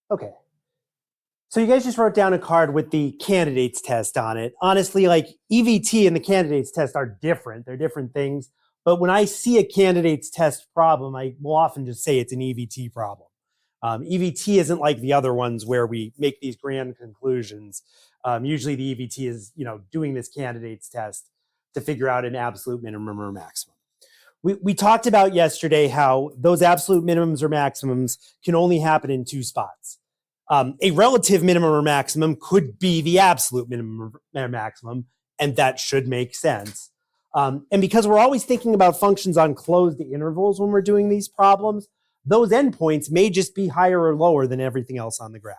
Okay. So you guys just wrote down a card with the candidates test on it. Honestly, like EVT and the candidates test are different. They're different things. But when I see a candidates test problem, I will often just say it's an EVT problem. EVT isn't like the other ones where we make these grand conclusions. Usually the EVT is, doing this candidates test to figure out an absolute minimum or maximum. We talked about yesterday how those absolute minimums or maximums can only happen in two spots. A relative minimum or maximum could be the absolute minimum or maximum, and that should make sense. And because we're always thinking about functions on closed intervals when we're doing these problems, those endpoints may just be higher or lower than everything else on the graph.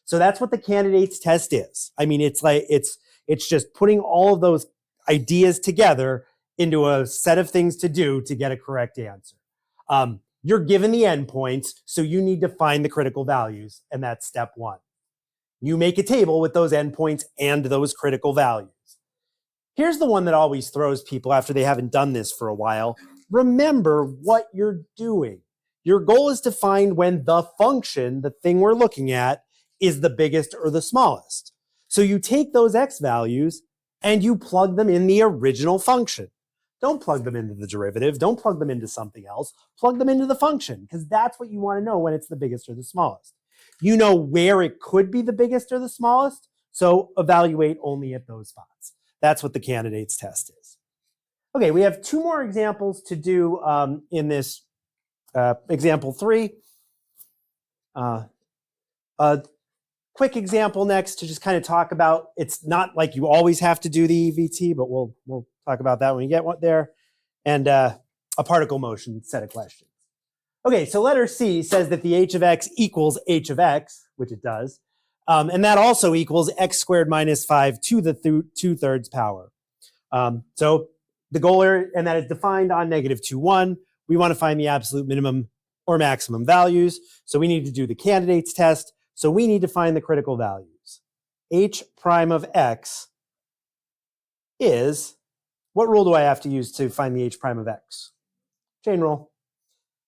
So that's what the candidates test is. I mean, it's just putting all of those ideas together into a set of things to do to get a correct answer. You're given the endpoints, so you need to find the critical values, and that's step one. You make a table with those endpoints and those critical values. Here's the one that always throws people after they haven't done this for a while. Remember what you're doing. Your goal is to find when the function, the thing we're looking at, is the biggest or the smallest. So you take those x values and you plug them in the original function. Don't plug them into the derivative. Don't plug them into something else. Plug them into the function, because that's what you want to know when it's the biggest or the smallest. You know where it could be the biggest or the smallest, so evaluate only at those spots. That's what the candidates test is. Okay, we have two more examples to do in this example 3. A quick example next to just kind of talk about, it's not like you always have to do the EVT, but we'll talk about that when we get one there, and a particle motion set of questions. Okay, so letter C says that the h of x equals h of x, which it does, and that also equals x squared minus 5 to the 2/3 power. So the goal, and that is defined on -2, 1. We want to find the absolute minimum or maximum values, so we need to do the candidates test. So we need to find the critical values. H prime of x is, what rule do I have to use to find the h prime of x? Chain rule.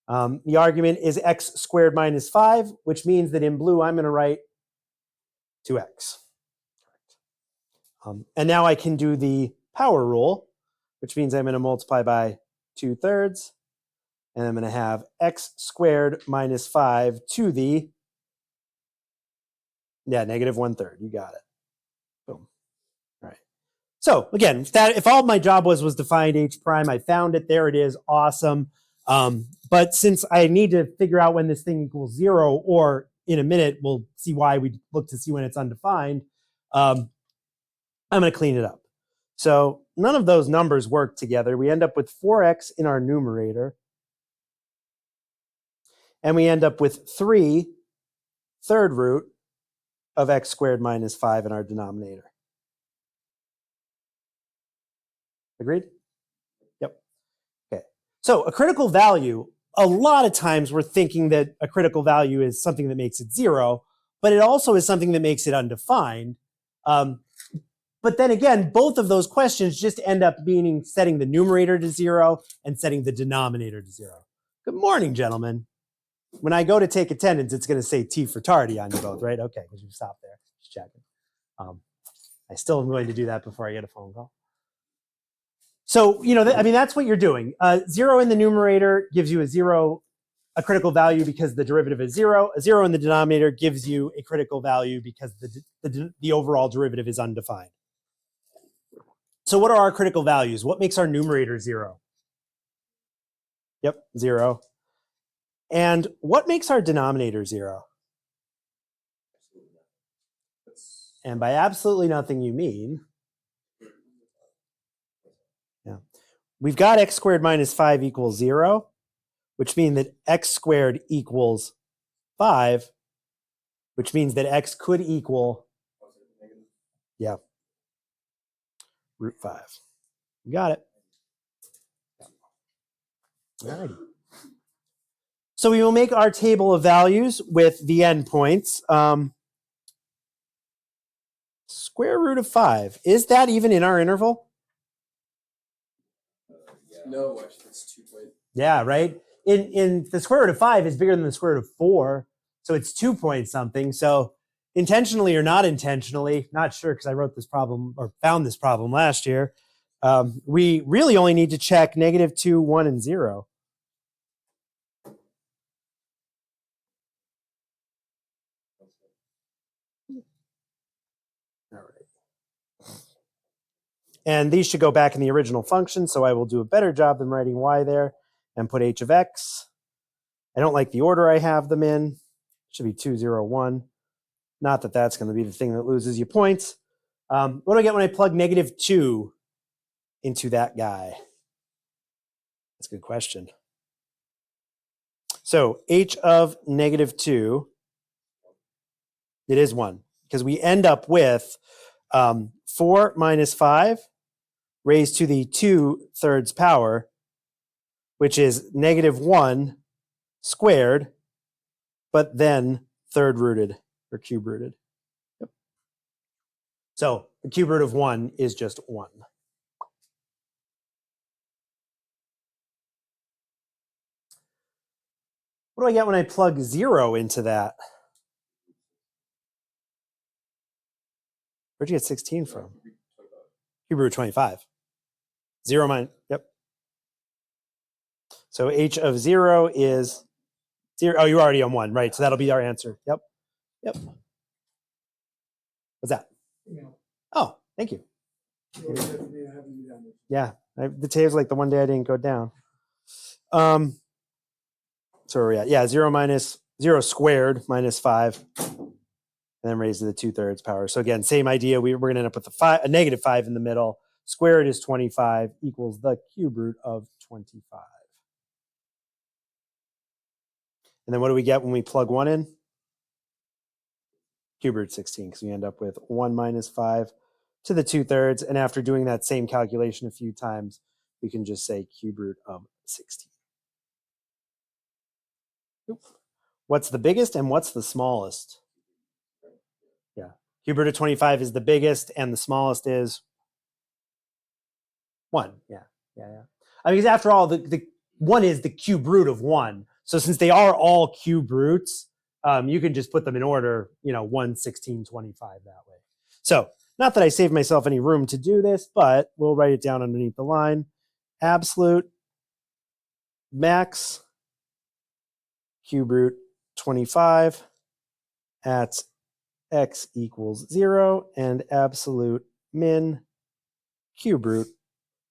The argument is x squared minus 5, which means that in blue I'm going to write 2x. And now I can do the power rule, which means I'm going to multiply by 2/3, and I'm going to have x squared minus 5 to the -1/3. You got it. Boom. All right. So again, if all my job was to find h prime, I found it. There it is. Awesome. But since I need to figure out when this thing equals 0, or in a minute we'll see why we look to see when it's undefined, I'm going to clean it up. So none of those numbers work together. We end up with 4x in our numerator, and we end up with 3 third root of x squared minus 5 in our denominator. Agreed? Yep. Okay. So a critical value, a lot of times we're thinking that a critical value is something that makes it 0, but it also is something that makes it undefined. But then again, both of those questions just end up meaning setting the numerator to 0 and setting the denominator to 0. Good morning, gentlemen. When I go to take attendance, it's going to say T for tardy on you both, right? Okay, because you stopped there. Just checking. I still am going to do that before I get a phone call. So, that's what you're doing. 0 in the numerator gives you a critical value because the derivative is 0. A 0 in the denominator gives you a critical value because the overall derivative is undefined. So what are our critical values? What makes our numerator 0? Yep, 0. And what makes our denominator 0? And by absolutely nothing, you mean, we've got x squared minus 5 equals 0, which means that x squared equals 5, which means that x could equal, root 5. You got it. All righty. So we will make our table of values with the endpoints. Square root of 5. Is that even in our interval? No, actually, it's 2. Yeah, right? In the square root of 5 is bigger than the square root of 4. So it's 2 point something. So intentionally or not intentionally, not sure because I wrote this problem or found this problem last year. We really only need to check -2, 1, and 0. All right. And these should go back in the original function, so I will do a better job than writing y there and put h of x. I don't like the order I have them in. It should be 2, 0, 1. Not that that's going to be the thing that loses you points. What do I get when I plug -2 into that guy? That's a good question. So h of -2, it is 1, because we end up with 4 minus 5 raised to the 2/3 power, which is -1 squared, but then third rooted or cube rooted. Yep. So the cube root of 1 is just 1. What do I get when I plug 0 into that? Where'd you get 16 from? Cube root of 25. 0 minus, yep. So h of 0 is 0. Oh, you're already on 1, right? So that'll be our answer. Yep. Yep. What's that? Oh, thank you. Yeah, today's like the one day I didn't go down. So where are we at? Yeah, 0 minus 0 squared minus 5, and then raised to the 2/3 power. So again, same idea. We're going to end up with a -5 in the middle. Squared is 25 equals the cube root of 25. And then what do we get when we plug 1 in? Cube root 16, because we end up with 1 minus 5 to the 2/3. And after doing that same calculation a few times, we can just say cube root of 16. What's the biggest and what's the smallest? Yeah. Cube root of 25 is the biggest and the smallest is 1. Yeah. I mean, because after all, the 1 is the cube root of 1. So since they are all cube roots, you can just put them in order, 1, 16, 25 that way. So not that I saved myself any room to do this, but we'll write it down underneath the line. Absolute max cube root 25 at x equals 0 and absolute min cube root,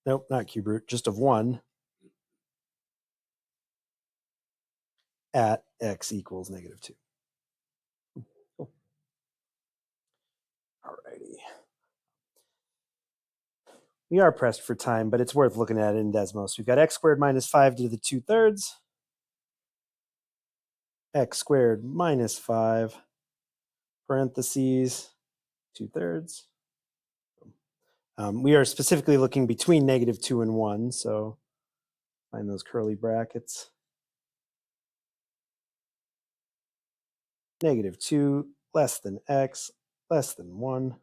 nope, not cube root, just of 1 at x equals -2. Cool. Alrighty. We are pressed for time, but it's worth looking at it in Desmos. We've got x squared minus 5 to the 2/3, x squared minus 5, parentheses, 2/3. We are specifically looking between -2 and 1, so find those curly brackets. -2 less than x less than 1.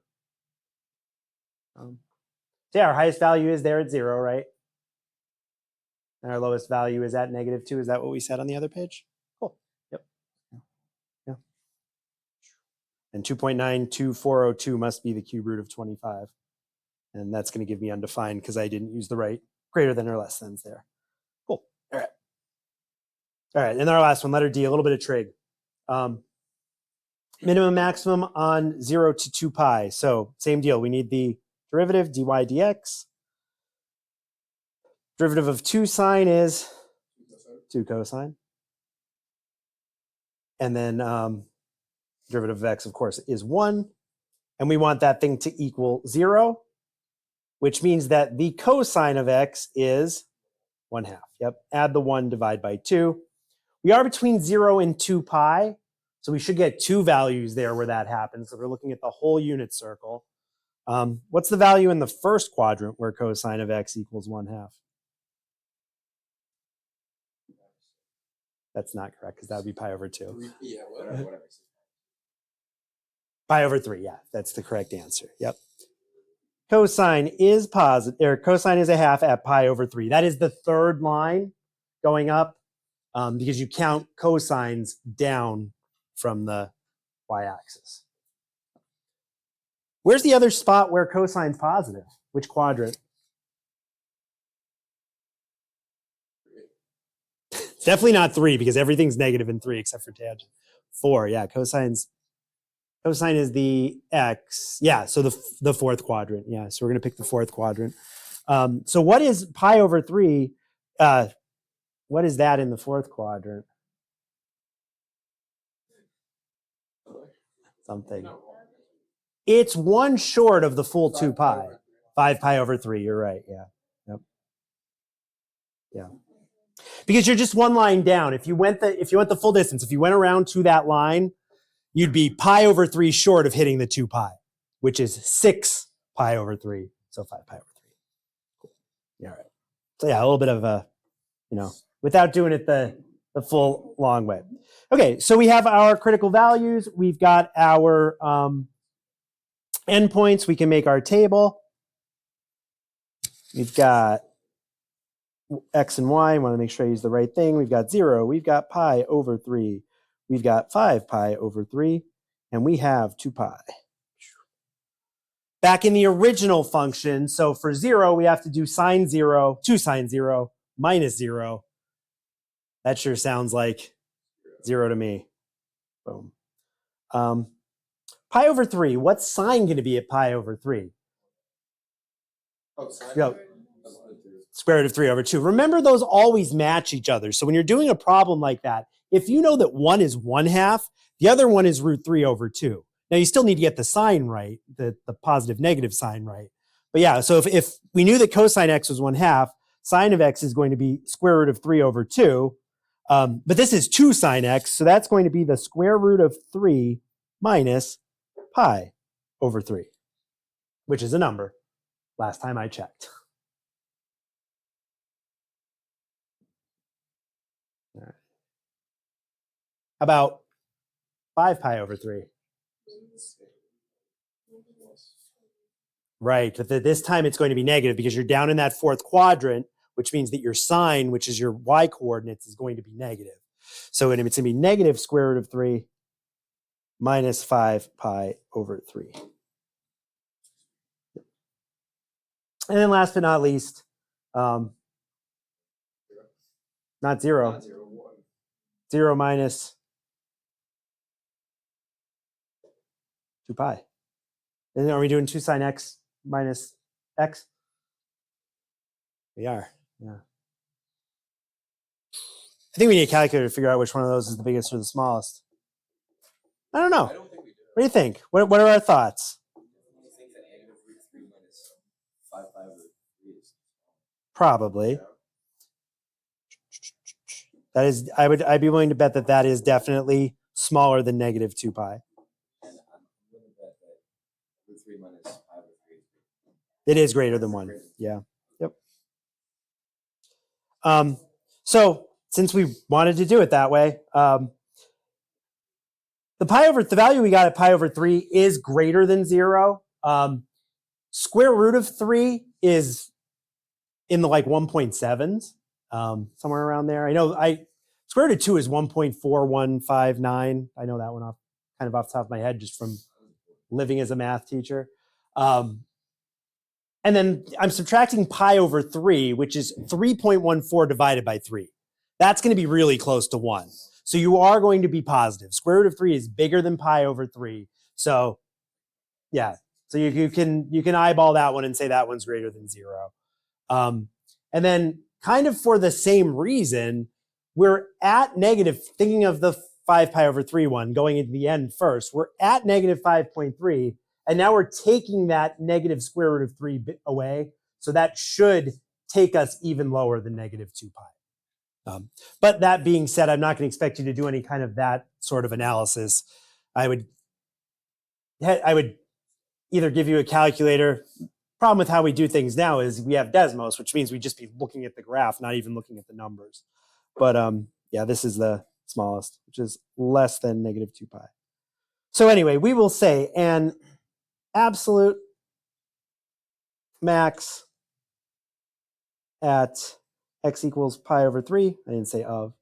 So yeah, our highest value is there at 0, right? And our lowest value is at -2. Is that what we said on the other page? Cool. Yep. Yeah. And 2.92402 must be the cube root of 25. And that's going to give me undefined because I didn't use the right greater than or less than's there. Cool. All right. All right. And our last one, letter D, a little bit of trig. Minimum maximum on 0 to 2 pi. So same deal. We need the derivative dy dx. Derivative of 2 sine is 2 cosine. And then derivative of x, of course, is 1. And we want that thing to equal 0, which means that the cosine of x is 1/2. Yep. Add the 1, divide by 2. We are between 0 and 2 pi. So we should get 2 values there where that happens. So we're looking at the whole unit circle. What's the value in the first quadrant where cosine of x equals 1/2? That's not correct because that would be pi over 2. Yeah, whatever. Pi over 3, yeah, that's the correct answer. Yep. Cosine is positive, or cosine is 1/2 at pi over 3. That is the third line going up because you count cosines down from the y-axis. Where's the other spot where cosine's positive? Which quadrant? Definitely not 3 because everything's negative in 3 except for tangent. 4, yeah, cosine is the x. Yeah, so the fourth quadrant. Yeah, so we're going to pick the fourth quadrant. So what is pi over 3? What is that in the fourth quadrant? Something. It's 1 short of the full 2 pi. 5 pi over 3, you're right, yeah. Yep. Yeah. Because you're just 1 line down. If you went the full distance, if you went around to that line, you'd be pi over 3 short of hitting the 2 pi, which is 6 pi over 3. So 5 pi over 3. Cool. Yeah, all right. So yeah, a little bit of a, without doing it the full long way. Okay, so we have our critical values. We've got our endpoints. We can make our table. We've got x and y. I want to make sure I use the right thing. We've got 0. We've got pi over 3. We've got 5 pi over 3. And we have 2 pi. Back in the original function, so for 0, we have to do sine 0, 2 sine 0, minus 0. That sure sounds like 0 to me. Boom. Pi over 3, what's sine going to be at pi over 3? Square root of 3 over 2. Remember, those always match each other. So when you're doing a problem like that, if you know that one is 1/2, the other one is root 3 over 2. Now, you still need to get the sign right, the positive negative sign right. But yeah, so if we knew that cosine x was 1/2, sine of x is going to be square root of 3 over 2. But this is 2 sine x, so that's going to be the square root of 3 minus pi over 3, which is a number, last time I checked. All right. How about 5 pi over 3? Right, but this time it's going to be negative because you're down in that fourth quadrant, which means that your sine, which is your y coordinates, is going to be negative. So it's going to be negative square root of 3 minus 5 pi over 3. And then last but not least, not 0. 0 minus 2 pi. And then are we doing 2 sine x minus x? We are, yeah. I think we need a calculator to figure out which one of those is the biggest or the smallest. I don't know. I don't think we do. What do you think? What are our thoughts? I think that negative root 3 minus 5 pi over 3 is probably. That is, I'd be willing to bet that is definitely smaller than negative 2 pi. And I'm willing to bet that root 3 minus 5 over 3 is it is greater than 1. Yeah. Yep. So since we wanted to do it that way, the value we got at pi over 3 is greater than 0. Square root of 3 is in the like 1.7s, somewhere around there. I know square root of 2 is 1.4159. I know that one off the top of my head just from living as a math teacher. And then I'm subtracting pi over 3, which is 3.14 divided by 3. That's going to be really close to 1. So you are going to be positive. Square root of 3 is bigger than pi over 3. So yeah, so you can eyeball that one and say that one's greater than 0. And then kind of for the same reason, we're at negative, thinking of the 5 pi over 3 one, going into the end first, we're at negative 5.3. And now we're taking that negative square root of 3 away. So that should take us even lower than negative 2 pi. But that being said, I'm not going to expect you to do any kind of that sort of analysis. I would either give you a calculator. Problem with how we do things now is we have Desmos, which means we just be looking at the graph, not even looking at the numbers. But yeah, this is the smallest, which is less than negative 2 pi. So anyway, we will say an absolute max at x equals pi over 3. I didn't say of.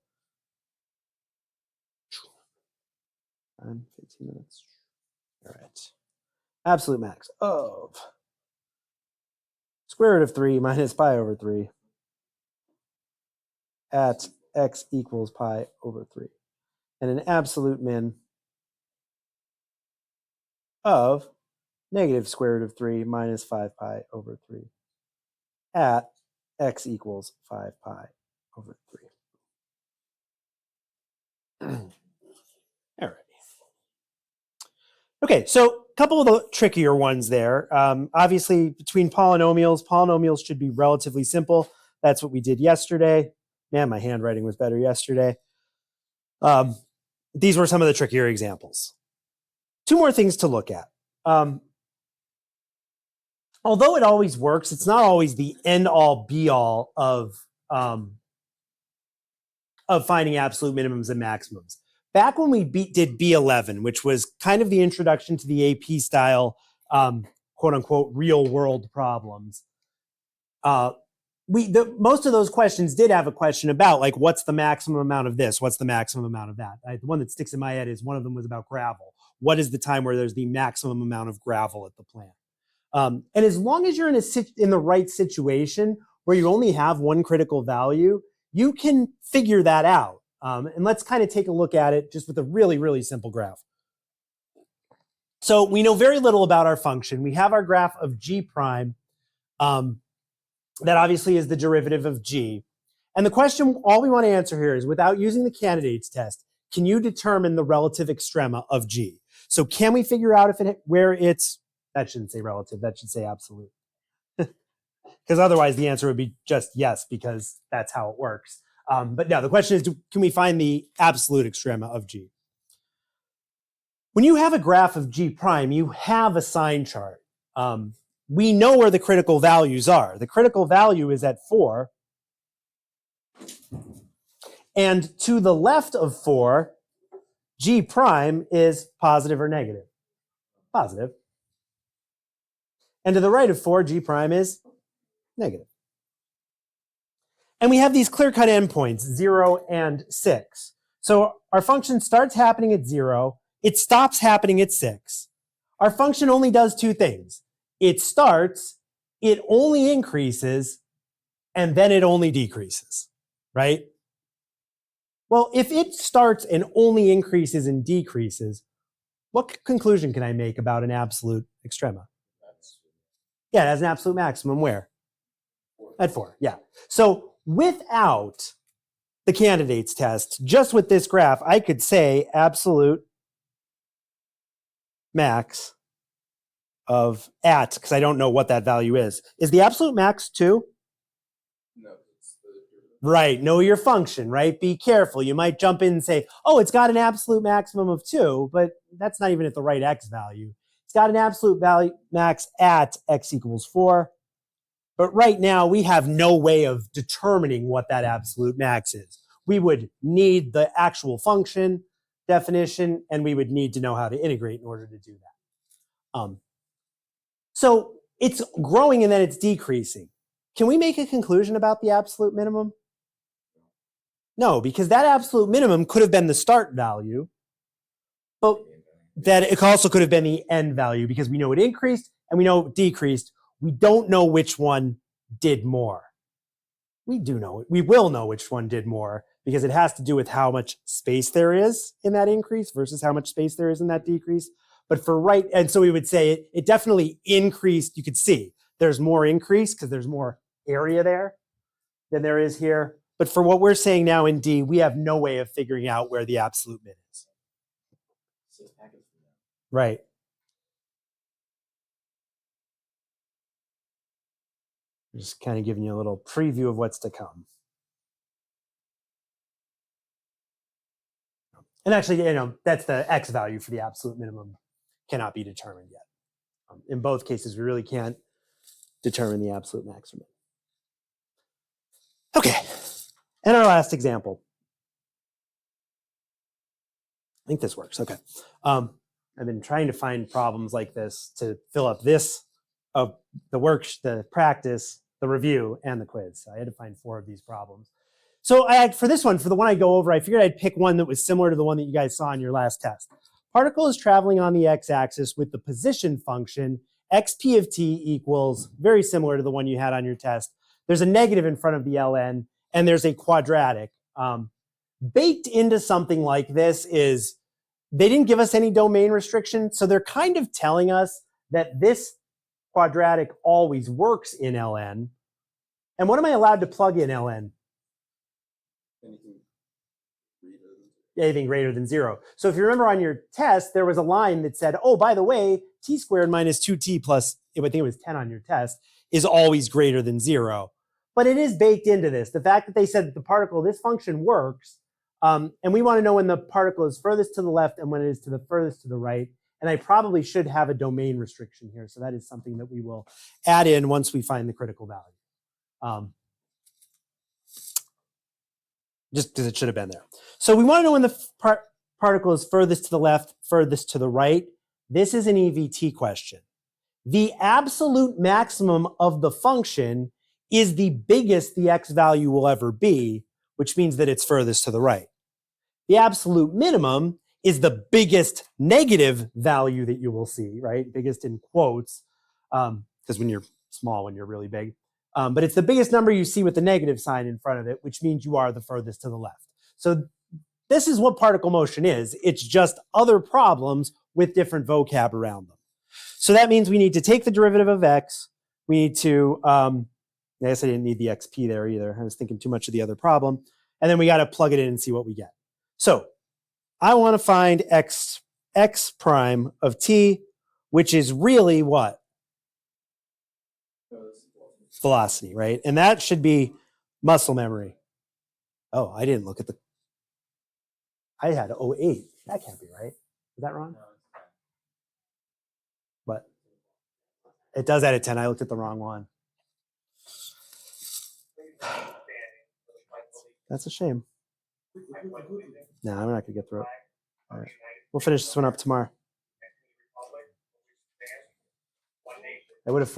Time, 15 minutes. All right. Absolute max of square root of 3 minus pi over 3 at x equals pi over 3. And an absolute min of negative square root of 3 minus 5 pi over 3 at x equals 5 pi over 3. All right. Okay, so a couple of the trickier ones there. Obviously, between polynomials should be relatively simple. That's what we did yesterday. Man, my handwriting was better yesterday. These were some of the trickier examples. Two more things to look at. Although it always works, it's not always the end-all, be-all of finding absolute minimums and maximums. Back when we did B11, which was kind of the introduction to the AP style, quote-unquote, real-world problems, most of those questions did have a question about, like, what's the maximum amount of this? What's the maximum amount of that? The one that sticks in my head is one of them was about gravel. What is the time where there's the maximum amount of gravel at the plant? And as long as you're in the right situation where you only have one critical value, you can figure that out. And let's kind of take a look at it just with a really, really simple graph. So we know very little about our function. We have our graph of g prime. That obviously is the derivative of g. And the question, all we want to answer here is, without using the candidates test, can you determine the relative extrema of g? So can we figure out that shouldn't say relative, that should say absolute. Because otherwise the answer would be just yes, because that's how it works. But no, the question is, can we find the absolute extrema of g? When you have a graph of g prime, you have a sign chart. We know where the critical values are. The critical value is at 4. And to the left of 4, g prime is positive or negative? Positive. And to the right of 4, g prime is negative. And we have these clear-cut endpoints, 0 and 6. So our function starts happening at 0. It stops happening at 6. Our function only does two things. It starts, it only increases, and then it only decreases, right? Well, if it starts and only increases and decreases, what conclusion can I make about an absolute extrema? Yeah, it has an absolute maximum where? At 4, yeah. So without the candidates test, just with this graph, I could say absolute max of at, because I don't know what that value is. Is the absolute max 2? No. Right, know your function, right? Be careful. You might jump in and say, oh, it's got an absolute maximum of 2, but that's not even at the right x value. It's got an absolute value max at x equals 4. But right now, we have no way of determining what that absolute max is. We would need the actual function definition, and we would need to know how to integrate in order to do that. So it's growing and then it's decreasing. Can we make a conclusion about the absolute minimum? No, because that absolute minimum could have been the start value, but that it also could have been the end value, because we know it increased and we know it decreased. We don't know which one did more. We do know it. We will know which one did more, because it has to do with how much space there is in that increase versus how much space there is in that decrease. But and so we would say it definitely increased. You could see there's more increase because there's more area there than there is here. But for what we're saying now in D, we have no way of figuring out where the absolute min is. Right. Just kind of giving you a little preview of what's to come. And actually, that's the x value for the absolute minimum cannot be determined yet. In both cases, we really can't determine the absolute maximum. Okay, and our last example. I think this works. Okay. I've been trying to find problems like this to fill up this of the practice, the review, and the quiz. So I had to find 4 of these problems. So for the one I go over, I figured I'd pick one that was similar to the one that you guys saw in your last test. Particle is traveling on the x-axis with the position function xp of t equals, very similar to the one you had on your test. There's a negative in front of the ln, and there's a quadratic. Baked into something like this is, they didn't give us any domain restriction, so they're kind of telling us that this quadratic always works in ln. And what am I allowed to plug in ln? Anything greater than 0. So if you remember on your test, there was a line that said, oh, by the way, t squared minus 2t plus, I think it was 10 on your test, is always greater than 0. But it is baked into this. The fact that they said that the particle, this function works, and we want to know when the particle is furthest to the left and when it is to the furthest to the right. And I probably should have a domain restriction here. So that is something that we will add in once we find the critical value. Just because it should have been there. So we want to know when the particle is furthest to the left, furthest to the right. This is an EVT question. The absolute maximum of the function is the biggest the x value will ever be, which means that it's furthest to the right. The absolute minimum is the biggest negative value that you will see, right? Biggest in quotes, because when you're small, when you're really big. But it's the biggest number you see with the negative sign in front of it, which means you are the furthest to the left. So this is what particle motion is. It's just other problems with different vocab around them. So that means we need to take the derivative of x. We need to, I guess I didn't need the xp there either. I was thinking too much of the other problem. And then we got to plug it in and see what we get. So I want to find x prime of t, which is really what? Velocity, right? And that should be muscle memory. Oh, I didn't look at the, I had 08. That can't be right. Is that wrong? But it does add a 10. I looked at the wrong one. That's a shame. No, I'm not gonna get through it. All right. We'll finish this one up tomorrow. I would have